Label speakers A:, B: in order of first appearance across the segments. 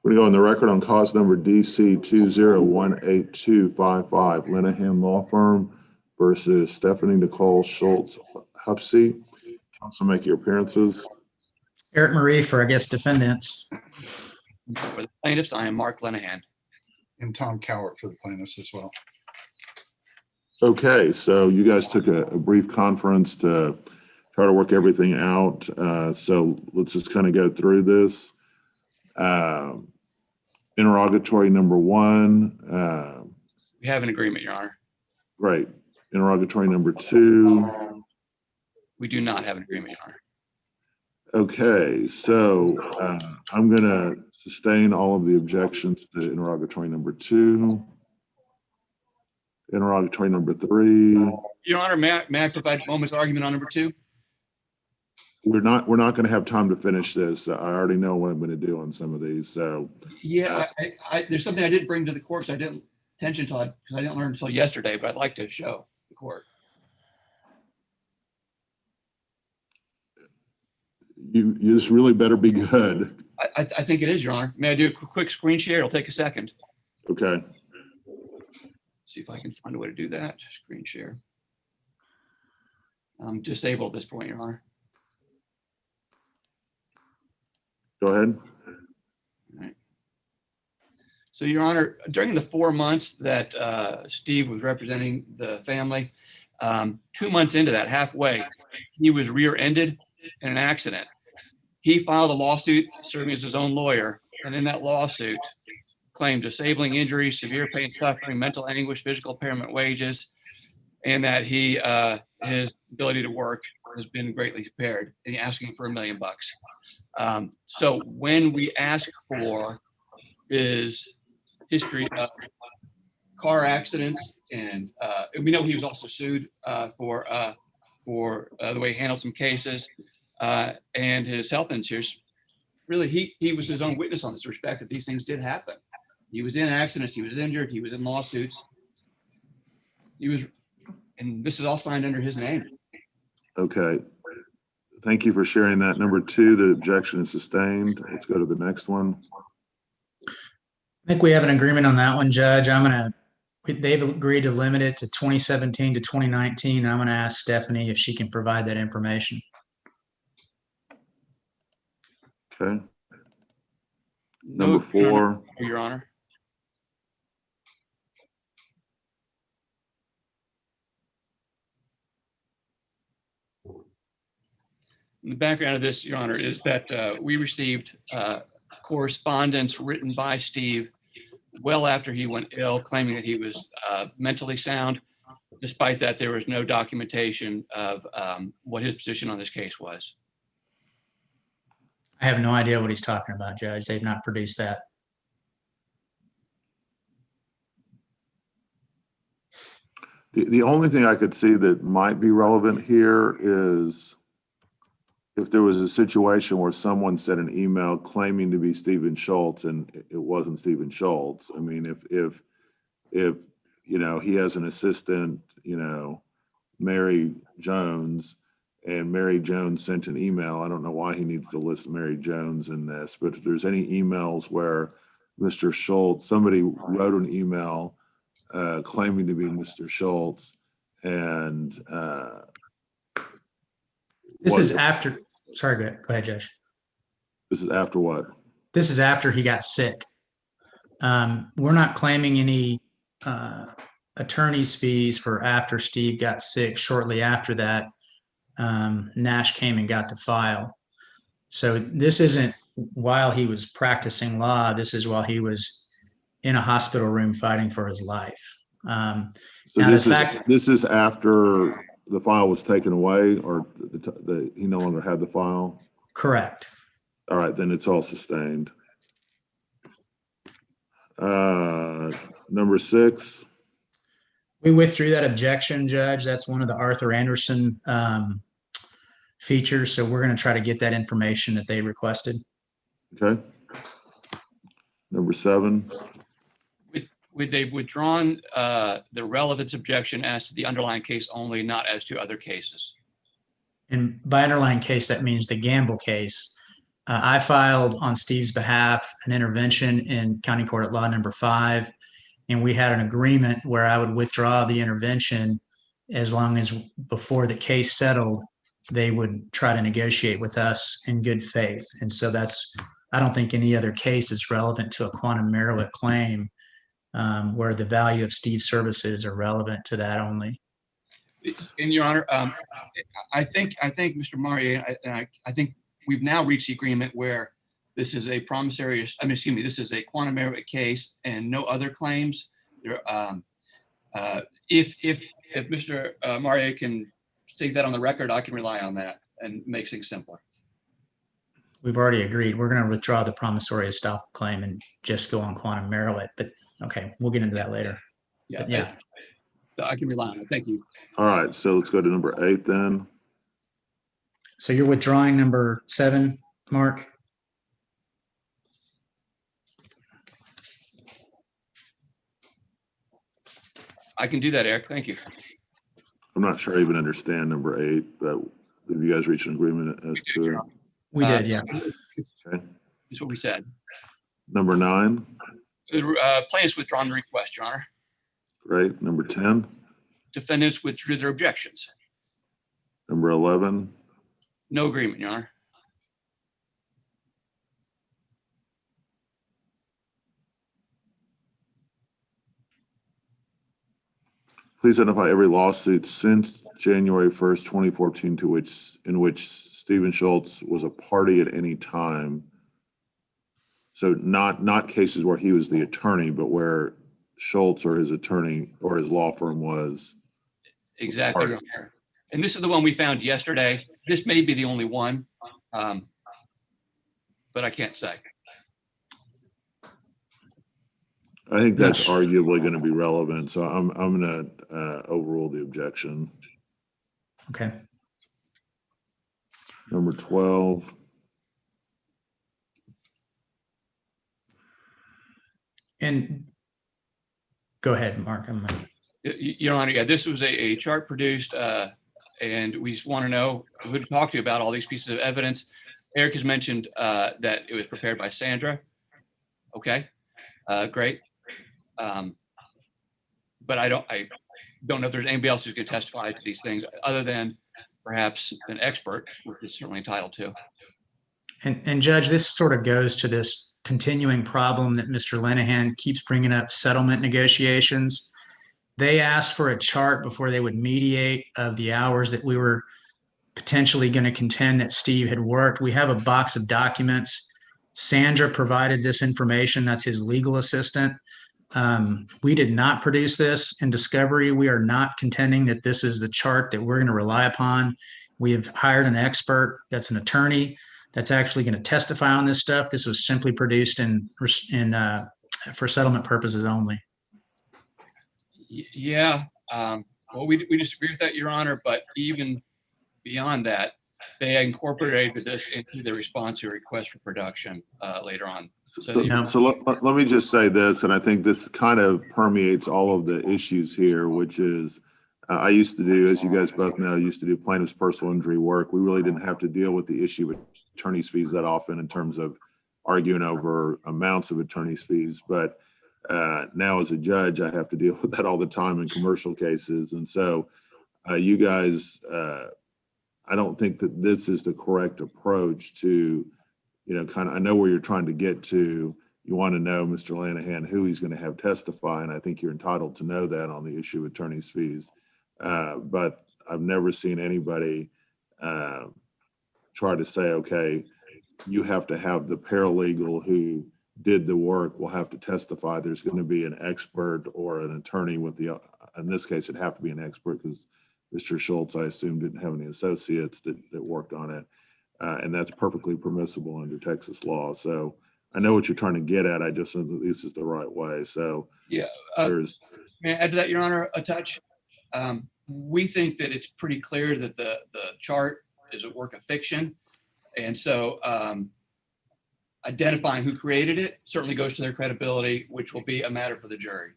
A: We're going to go on the record on cause number DC 2018255, Lenahan Law Firm versus Stephanie Nicole Schultz Huffsey. Counsel, make your appearances.
B: Eric Marie for, I guess, defendants.
C: For the plaintiffs, I am Mark Lenahan.
D: And Tom Cowart for the plaintiffs as well.
A: Okay, so you guys took a brief conference to try to work everything out. So let's just kind of go through this. Interrogatory number 1.
C: We have an agreement, Your Honor.
A: Great. Interrogatory number 2.
C: We do not have an agreement, Your Honor.
A: Okay, so I'm going to sustain all of the objections to interrogatory number 2. Interrogatory number 3.
C: Your Honor, may I provide a moment's argument on number 2?
A: We're not going to have time to finish this. I already know what I'm going to do on some of these. So
C: yeah, there's something I didn't bring to the court, so I didn't attention to because I didn't learn until yesterday, but I'd like to show the court.
A: you just really better be good.
C: I think it is, Your Honor. May I do a quick screen share? It'll take a second.
A: Okay.
C: See if I can find a way to do that. Screen share. I'm disabled at this point, Your Honor.
A: Go ahead.
C: All right. So, Your Honor, during the 4 months that Steve was representing the family, 2 months into that, halfway, he was rear-ended in an accident. He filed a lawsuit serving as his own lawyer, and in that lawsuit claimed disabling injuries, severe pain, suffering, mental anguish, physical impairment, wages, and that his ability to work has been greatly impaired, and he's asking for $1 million. So when we ask for his history of car accidents, and we know he was also sued for the way he handled some cases, and his health insurance, really he was his own witness on this respect that these things did happen. He was in accidents, he was injured, he was in lawsuits. And this is all signed under his name.
A: Okay. Thank you for sharing that. Number 2, the objection is sustained. Let's go to the next one.
B: I think we have an agreement on that one, Judge. They've agreed to limit it to 2017 to 2019. I'm going to ask Stephanie if she can provide that information.
A: Okay.
C: No,
A: Number 4.
C: Your Honor. The background of this, Your Honor, is that we received correspondence written by Steve well after he went ill, claiming that he was mentally sound. Despite that, there was no documentation of what his position on this case was.
B: I have no idea what he's talking about, Judge. They've not produced that.
A: The only thing I could see that might be relevant here is if there was a situation where someone sent an email claiming to be Stephen Schultz and it wasn't Stephen Schultz. I mean, if you know, he has an assistant, you know, Mary Jones, and Mary Jones sent an email. I don't know why he needs to list Mary Jones in this, but if there's any emails where Mr. Schultz, somebody wrote an email claiming to be Mr. Schultz, and
B: This is after, sorry, go ahead, Judge.
A: This is after what?
B: This is after he got sick. We're not claiming any attorney's fees for after Steve got sick. Shortly after that, Nash came and got the file. So this isn't while he was practicing law. This is while he was in a hospital room fighting for his life.
A: So this is after the file was taken away, or he no longer had the file?
B: Correct.
A: All right, then it's all sustained. Number 6.
B: We withdrew that objection, Judge. That's one of the Arthur Anderson features. So we're going to try to get that information that they requested.
A: Okay. Number 7.
C: They've withdrawn the relevance objection as to the underlying case only, not as to other cases.
B: And by underlying case, that means the Gamble case. I filed on Steve's behalf an intervention in County Court at Law number 5, and we had an agreement where I would withdraw the intervention as long as before the case settled, they would try to negotiate with us in good faith. And so I don't think any other case is relevant to a quantum merit claim where the value of Steve's services are relevant to that only.
C: In Your Honor, I think Mr. Maurier, I think we've now reached the agreement where this is a promissory, this is a quantum merit case and no other claims. If Mr. Maurier can state that on the record, I can rely on that and make things simpler.
B: We've already agreed. We're going to withdraw the promissory estoppel claim and just go on quantum merit. But okay, we'll get into that later.
C: Yeah,
B: But yeah.
C: I can rely on it. Thank you.
A: All right, so let's go to number 8 then.
B: So you're withdrawing number 7, Mark?
C: I can do that, Eric. Thank you.
A: I'm not sure I even understand number 8, but have you guys reached an agreement as to it?
B: We did, yeah.
A: Okay.
C: That's what we said.
A: Number 9,
C: The plaintiffs withdrawn the request, Your Honor.
A: great. Number 10,
C: Defendants withdrew their objections.
A: number 11,
C: No agreement, Your Honor.
A: please identify every lawsuit since January 1st, 2014 in which Stephen Schultz was a party at any time. So not cases where he was the attorney, but where Schultz or his attorney or his law firm was.
C: Exactly, Your Honor. And this is the one we found yesterday. This may be the only one, but I can't say.
A: I think that's
B: Yes.
A: arguably going to be relevant. So I'm going to overrule the objection.
B: Okay.
A: Number 12.
B: And go ahead, Mark.
C: Your Honor, yeah, this was a chart produced, and we just want to know who to talk to about all these pieces of evidence. Eric has mentioned that it was prepared by Sandra. Okay, great. But I don't know if there's anybody else who's going to testify to these things other than perhaps an expert, which is certainly entitled to.
B: And Judge, this sort of goes to this continuing problem that Mr. Linehan keeps bringing up, settlement negotiations. They asked for a chart before they would mediate of the hours that we were potentially going to contend that Steve had worked. We have a box of documents. Sandra provided this information. That's his legal assistant. We did not produce this in discovery. We are not contending that this is the chart that we're going to rely upon. We have hired an expert that's an attorney that's actually going to testify on this stuff. This was simply produced for settlement purposes only.
C: Yeah, well, we disagree with that, Your Honor, but even beyond that, they incorporated this into the response to a request for production later on.
A: So let me just say this, and I think this kind of permeates all of the issues here, which is I used to do, as you guys both know, I used to do plaintiff's personal injury work. We really didn't have to deal with the issue of attorney's fees that often in terms of arguing over amounts of attorney's fees. But now as a judge, I have to deal with that all the time in commercial cases. And so you guys, I don't think that this is the correct approach to, I know where you're trying to get to. You want to know, Mr. Linehan, who he's going to have testify, and I think you're entitled to know that on the issue of attorney's fees. But I've never seen anybody try to say, okay, you have to have the paralegal who did the work will have to testify. There's going to be an expert or an attorney with in this case, it'd have to be an expert because Mr. Schultz, I assume, didn't have any associates that worked on it. And that's perfectly permissible under Texas law. So I know what you're trying to get at. I just think that this is the right way. So
C: yeah, may I add to that, Your Honor, a touch? We think that it's pretty clear that the chart is a work of fiction. And so identifying who created it certainly goes to their credibility, which will be a matter for the jury.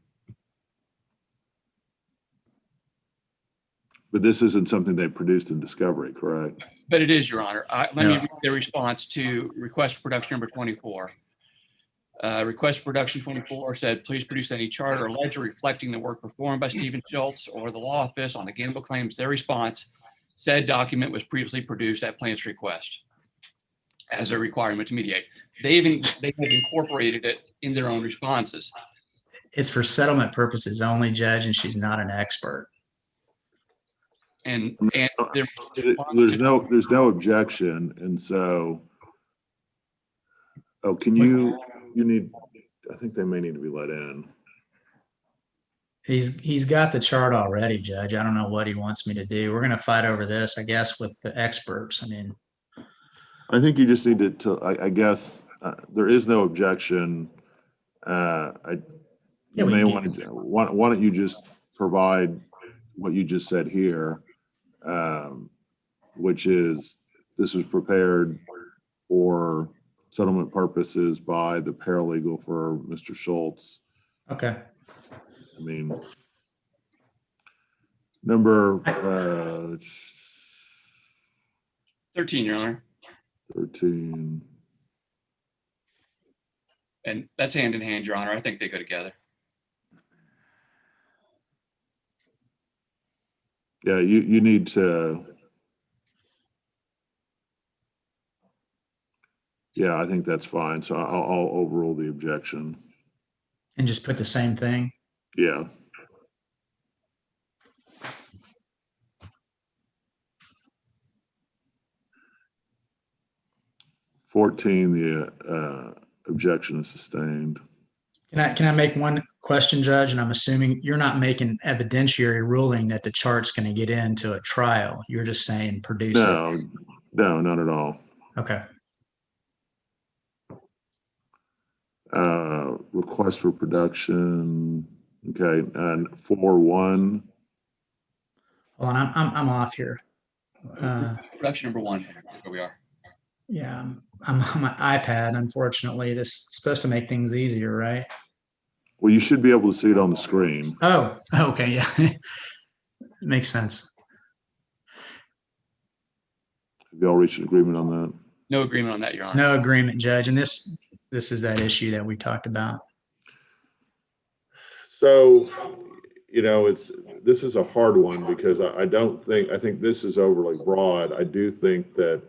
A: But this isn't something they produced in discovery, correct?
C: But it is, Your Honor. Let me
B: Yeah.
C: read the response to request for production number 24. Request for production 24 said, please produce any chart or ledger reflecting the work performed by Stephen Schultz or the law office on the gamble claims. Their response, said document was previously produced at plaintiff's request as a requirement to mediate. They have incorporated it in their own responses.
B: It's for settlement purposes only, Judge, and she's not an expert.
C: And
A: There's no objection, and so, oh, you need, I think they may need to be let in.
B: He's got the chart already, Judge. I don't know what he wants me to do. We're going to fight over this, I guess, with the experts. I mean,
A: I think you just need to I guess, there is no objection. You may want to, why don't you just provide what you just said here, which is this was prepared for settlement purposes by the paralegal for Mr. Schultz.
B: okay.
A: I mean, number
C: 13, Your Honor.
A: 13.
C: And that's hand in hand, Your Honor. I think they go together.
A: Yeah, you need to. Yeah, I think that's fine. So I'll overrule the objection.
B: And just put the same thing.
A: Yeah. The objection is sustained.
B: Can I make one question, Judge? And I'm assuming you're not making evidentiary ruling that the chart's going to get into a trial. You're just saying produce it.
A: No, not at all.
B: Okay.
A: Request for production. Okay, and 4-1.
B: Hold on, I'm off here.
C: Production number 1, where we are.
B: Yeah, I'm on my iPad. Unfortunately, this is supposed to make things easier, right?
A: Well, you should be able to see it on the screen.
B: Oh, okay, yeah, makes sense.
A: Have y'all reached an agreement on that?
C: No agreement on that, Your Honor.
B: No agreement, Judge. And this is that issue that we talked about.
A: So, this is a hard one because I think this is overly broad. I do think that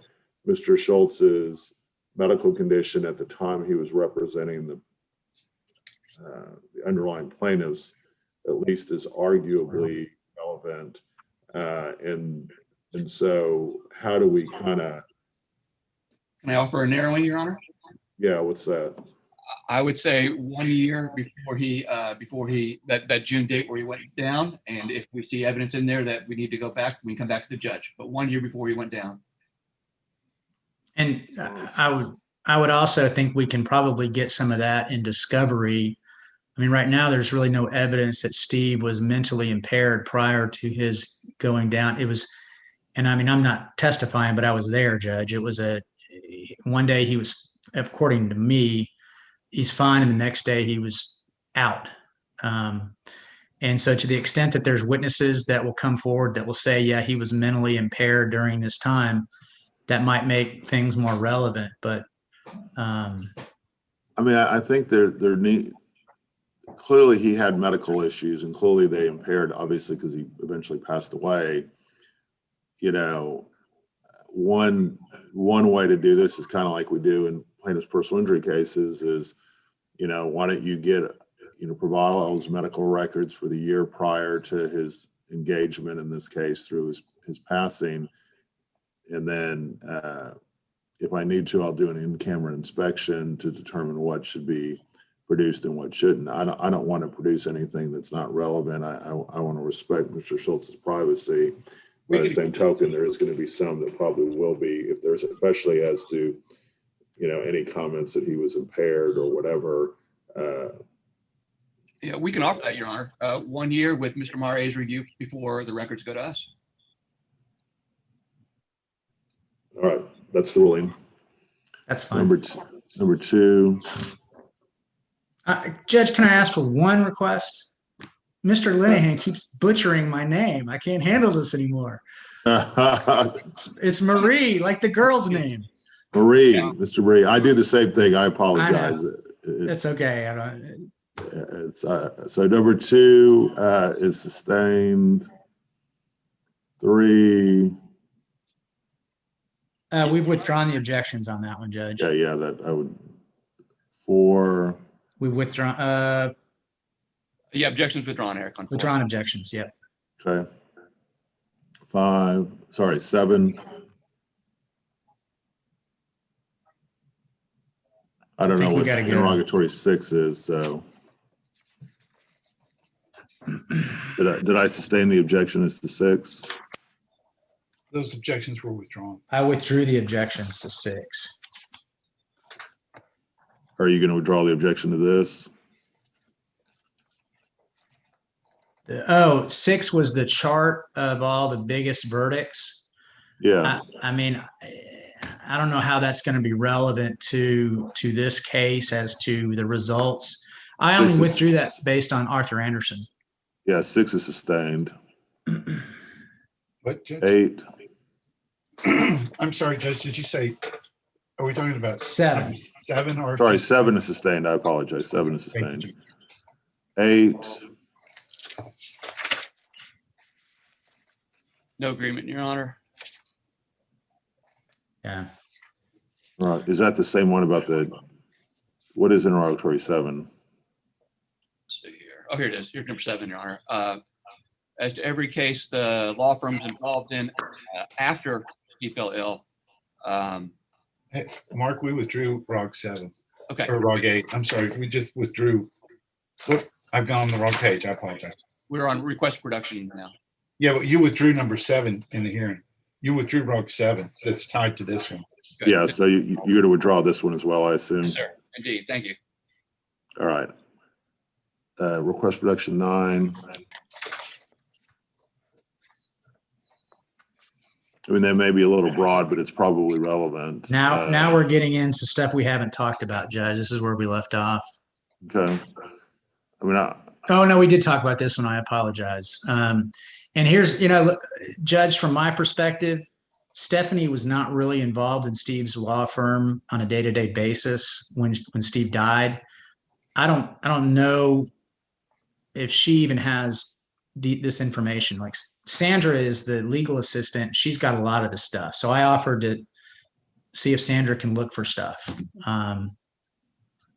A: Mr. Schultz's medical condition at the time he was representing the underlying plaintiffs at least is arguably relevant. And so how do we kind of.
C: Can I offer a narrowing, Your Honor?
A: Yeah, what's that?
C: I would say 1 year before that June date where he went down. And if we see evidence in there that we need to go back, we can come back to the judge. But 1 year before he went down.
B: And I would also think we can probably get some of that in discovery. I mean, right now, there's really no evidence that Steve was mentally impaired prior to his going down. It was, and I mean, I'm not testifying, but I was there, Judge. It was one day he was, according to me, he's fine, and the next day he was out. And so to the extent that there's witnesses that will come forward that will say, yeah, he was mentally impaired during this time, that might make things more relevant. But
A: I mean, I think clearly he had medical issues, and clearly they impaired, obviously, because he eventually passed away. One way to do this is kind of like we do in plaintiff's personal injury cases is, why don't you get, provide all those medical records for the year prior to his engagement, in this case, through his passing. And then if I need to, I'll do an in-camera inspection to determine what should be produced and what shouldn't. I don't want to produce anything that's not relevant. I want to respect Mr. Schultz's privacy. By the same token, there is going to be some that probably will be, if there's, especially as to, any comments that he was impaired or whatever.
C: Yeah, we can offer that, Your Honor. 1 year with Mr. Marie's review before the records go to us.
A: All right, that's the ruling.
B: that's fine.
A: Number two.
B: Judge, can I ask for one request? Mr. Linehan keeps butchering my name. I can't handle this anymore. It's Marie, like the girl's name.
A: Marie,
C: Yeah.
A: Mr. Marie. I do the same thing. I apologize.
B: That's okay. I don't,
A: It's, so number 2 is sustained. 3.
B: we've withdrawn the objections on that one, Judge.
A: Yeah, that I would. 4.
B: We've withdrawn,
C: Yeah, objections withdrawn, Eric. On 4.
B: withdrawn objections. Yep.
A: Okay. 5. Sorry, 7. I don't know
B: think we
A: what
B: gotta go.
A: interrogatory 6 is. So did I sustain the objection as the 6?
D: Those objections were withdrawn.
B: I withdrew the objections to 6.
A: Are you going to withdraw the objection to this?
B: 6 was the chart of all the biggest verdicts.
A: Yeah.
B: I mean, I don't know how that's going to be relevant to this case as to the results. I only withdrew that based on Arthur Anderson.
A: Yeah, 6 is sustained.
D: What, Judge?
A: 8.
D: I'm sorry, Judge, did you say, are we talking about
B: 7.
D: 7 or?
A: Sorry, 7 is sustained. I apologize. 7 is
D: Thank
A: sustained.
D: you.
A: 8.
C: No agreement, Your Honor.
B: Yeah.
A: Right. Is that the same one about what is interrogatory 7?
C: Let's see here. Oh, here it is. Here's number 7, Your Honor. As to every case the law firm's involved in after he fell ill.
D: Hey, Mark, we withdrew ROG 7
C: Okay.
D: or ROG 8. I'm sorry, we just withdrew. Look, I've gone on the wrong page. I apologize.
C: We're on request production now.
D: Yeah, but you withdrew number 7 in the hearing. You withdrew ROG 7 that's tied to this one.
C: Good.
A: Yeah, so you're going to withdraw this one as well, I assume.
C: Yes, sir. Indeed. Thank you.
A: All right. Request production 9. I mean, that may be a little broad, but it's probably relevant.
B: Now we're getting into stuff we haven't talked about, Judge. This is where we left off.
A: Okay. I mean,
B: Oh, no, we did talk about this one. I apologize. And here's, Judge, from my perspective, Stephanie was not really involved in Steve's law firm on a day-to-day basis when Steve died. I don't know if she even has this information. Like Sandra is the legal assistant. She's got a lot of the stuff. So I offered to see if Sandra can look for stuff.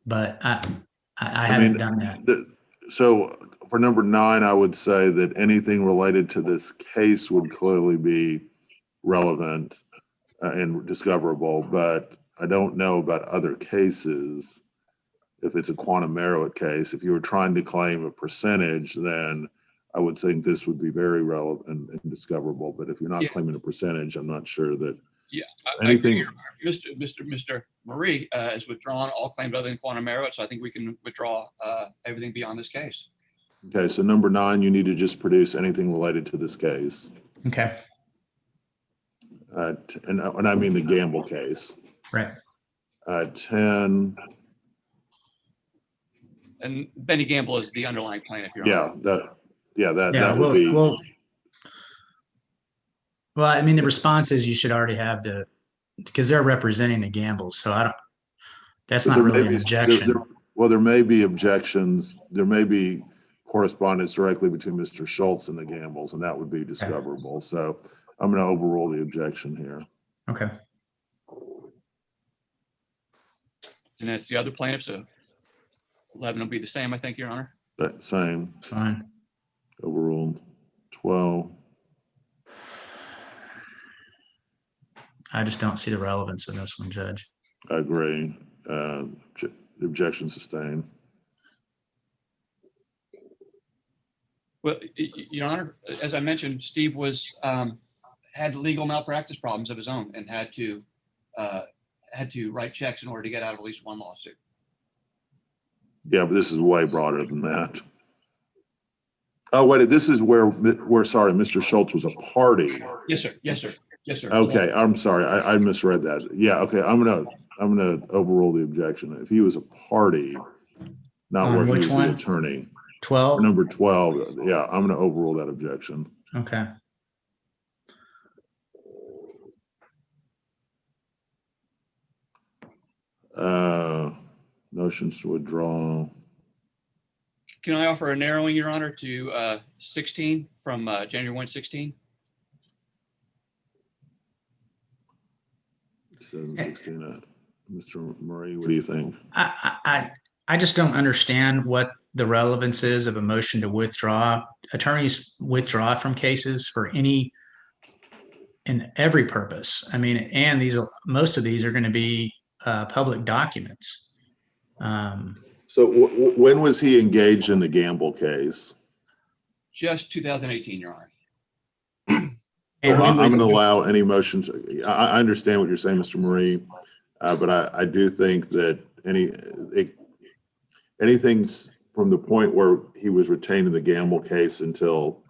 B: But I haven't done that.
A: So for number 9, I would say that anything related to this case would clearly be relevant and discoverable, but I don't know about other cases. If it's a quantum merit case, if you were trying to claim a percentage, then I would think this would be very relevant and discoverable. But if you're not claiming a percentage, I'm not sure that anything.
C: Mr. Marie has withdrawn all claims other than quantum merit, so I think we can withdraw everything beyond this case.
A: Okay, so number 9, you need to just produce anything related to this case.
B: Okay.
A: And I mean the Gamble case.
B: Right.
A: 10.
C: And Benny Gamble is the underlying plaintiff.
A: Yeah, that would be.
B: Well, I mean, the response is you should already have because they're representing the Gambles. So that's not really an objection.
A: There may be objections. There may be correspondence directly between Mr. Schultz and the Gambles, and that would be discoverable. Okay. So I'm going to overrule the objection here.
B: Okay.
C: And that's the other plaintiff. So 11 will be the same, I think, Your Honor.
A: That same.
B: Fine.
A: Overruled. 12.
B: I just don't see the relevance in this one, Judge.
A: I agree. The objection sustained.
C: Well, Your Honor, as I mentioned, Steve had legal malpractice problems of his own and had to write checks in order to get out of at least one lawsuit.
A: Yeah, but this is way broader than that. Oh, wait, this is where sorry, Mr. Schultz was a party.
C: Yes, sir. Yes, sir. Yes, sir.
A: Okay, I'm sorry. I misread that. Yeah, okay. I'm gonna overrule the objection. If he was a party, not where he was the attorney.
B: 12?
A: Number 12, yeah, I'm going to overrule that objection.
B: Okay.
A: Motions to withdraw.
C: Can I offer a narrowing, Your Honor, to 16 from January 1, 16?
A: 2016. Mr. Murray, what do you think?
B: I just don't understand what the relevance is of a motion to withdraw. Attorneys withdraw from cases for any and every purpose. I mean, and most of these are going to be public documents.
A: So when was he engaged in the Gamble case?
C: Just 2018, Your Honor.
B: And
A: I'm going to allow any motions. I understand what you're saying, Mr. Marie, but I do think that anything from the point where he was retained in the Gamble case until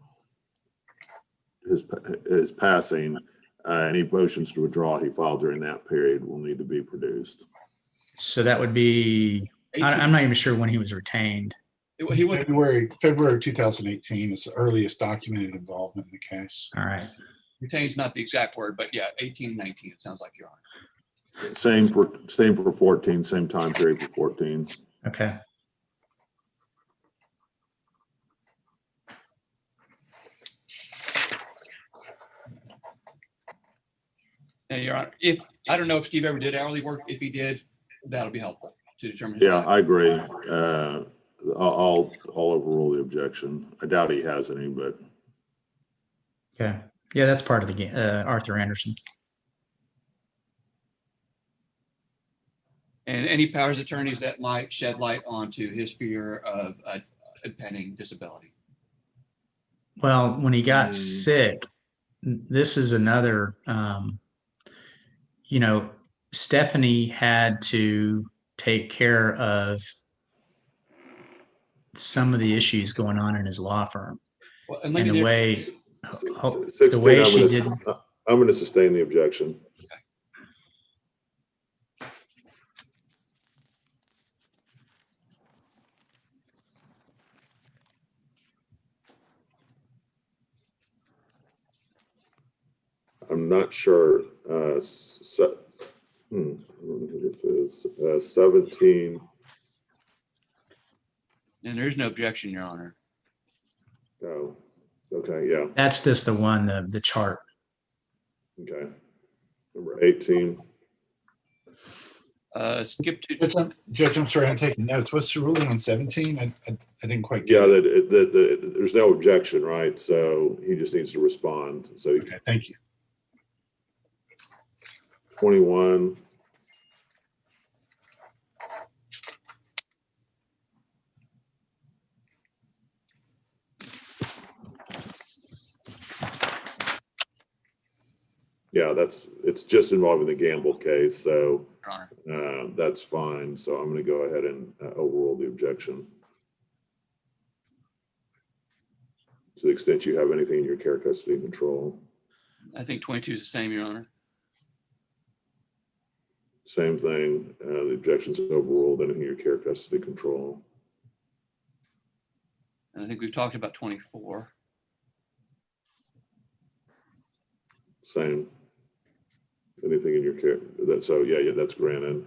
A: his passing, any motions to withdraw he filed during that period will need to be produced.
B: so that would be, I'm not even sure when he was retained.
C: He would,
D: February 2018 is the earliest documented involvement in the case.
B: All right.
C: retain's not the exact word, but yeah, 18, 19, it sounds like, Your Honor.
A: Same for 14, same time period for 14.
B: Okay.
C: And Your Honor, I don't know if Steve ever did hourly work. If he did, that'll be helpful to determine.
A: Yeah, I agree. I'll overrule the objection. I doubt he has any, but
B: Okay. Yeah, that's part of the game. Arthur Anderson.
C: And any powers of attorneys that might shed light onto his fear of impending disability.
B: Well, when he got sick, this is another, Stephanie had to take care of some of the issues going on in his law firm.
C: Well,
B: And the way,
A: 16,
B: the way she did.
A: I'm going to sustain the objection. I'm not sure. This is 17.
C: And there's no objection, Your Honor.
A: Oh, okay, yeah,
B: That's just the one, the chart.
A: okay. Number 18.
C: Skip to
D: Judge, I'm sorry, I'm taking notes. What's the ruling on 17? I didn't quite
A: Yeah,
D: get it.
A: that there's no objection, right? So he just needs to respond. So
D: Okay, thank you.
A: 21. Yeah, it's just involving the Gamble case, so
C: Your Honor.
A: that's fine. So I'm going to go ahead and overrule the objection. To the extent you have anything in your care, custody, and control.
C: I think 22 is the same, Your Honor.
A: Same thing. The objection's overruled. Anything in your care, custody, control.
C: And I think we've talked about 24.
A: Same. Anything in your care. So yeah, that's granted.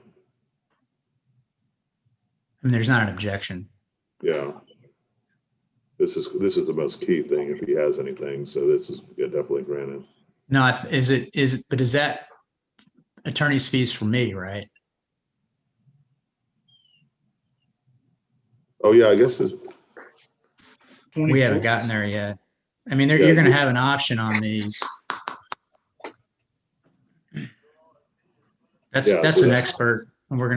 B: I mean, there's not an objection.
A: Yeah. This is the most key thing if he has anything. So this is definitely granted.
B: No, but is that attorney's fees for me, right?
A: Oh yeah, I guess this.
B: We haven't gotten there yet. I mean,
A: Yeah,
B: you're going to have an option on these. That's
A: Yeah,
B: that's
A: so
B: an
A: that's-
B: expert, and we're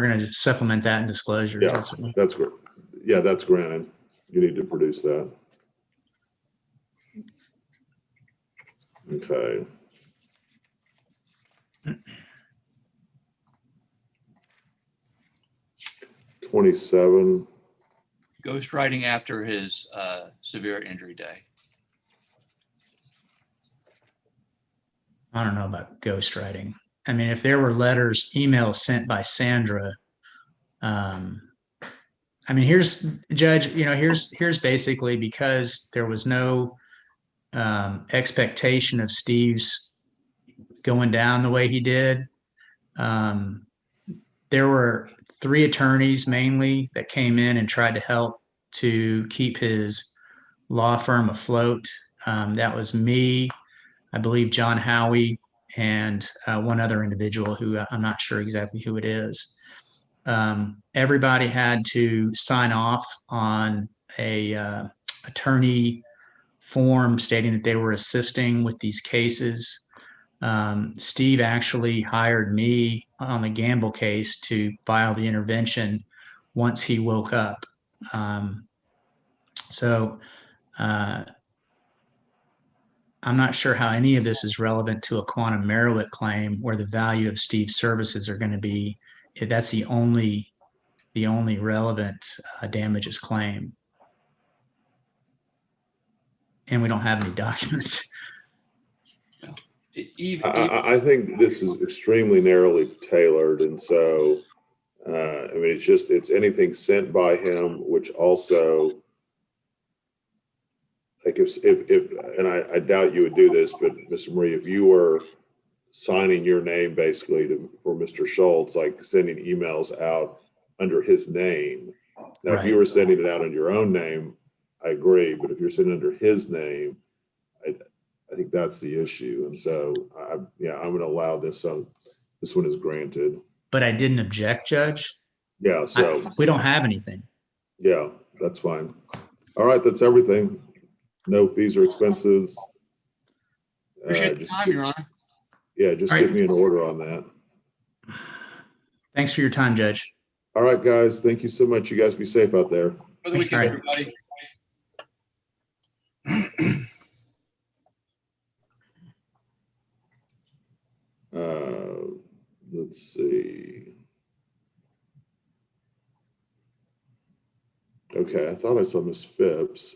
B: gonna supplement that in disclosures.
A: Yeah,
B: That's what-
A: that's great. Yeah, that's granted. You need to produce that. Okay. $27.
C: Ghostwriting after his severe injury day.
B: I don't know about ghostwriting. I mean, if there were emails sent by Sandra, I mean, here's Judge, here's basically because there was no expectation of Steve's going down the way he did. There were 3 attorneys mainly that came in and tried to help to keep his law firm afloat. That was me, I believe John Howie, and one other individual who I'm not sure exactly who it is. Everybody had to sign off on a attorney form stating that they were assisting with these cases. Steve actually hired me on the Gamble case to file the intervention once he woke up. So I'm not sure how any of this is relevant to a quantum Merowit claim where the value of Steve's services are going to be, if that's the only relevant damages claim. And we don't have any documents.
A: I think this is extremely narrowly tailored, and so I mean, it's anything sent by him, which also, like if and I doubt you would do this, but Mr. Marie, if you were signing your name basically for Mr. Schultz, like sending emails out under his name. Now, if you were sending it out under your own name, I agree, but if you're sending under his name, I think that's the issue. And so, I'm going to allow this. So this one is granted.
B: But I didn't object, Judge.
A: Yeah. So
B: we don't have anything.
A: Yeah, that's fine. All right. That's everything. No fees or expenses.
C: Appreciate the time, Your Honor.
A: Yeah. Just give me an order on that.
B: Thanks for your time, Judge.
A: All right, guys. Thank you so much. You guys be safe out there.
C: For the weekend, everybody.
A: Let's see. Okay, I thought I saw Miss Phipps.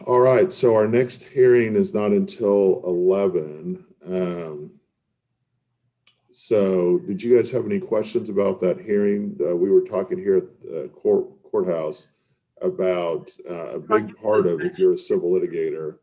A: All right, so our next hearing is not until 11. So did you guys have any questions about that hearing? We were talking here at the courthouse about a big part of, if you're a civil litigator,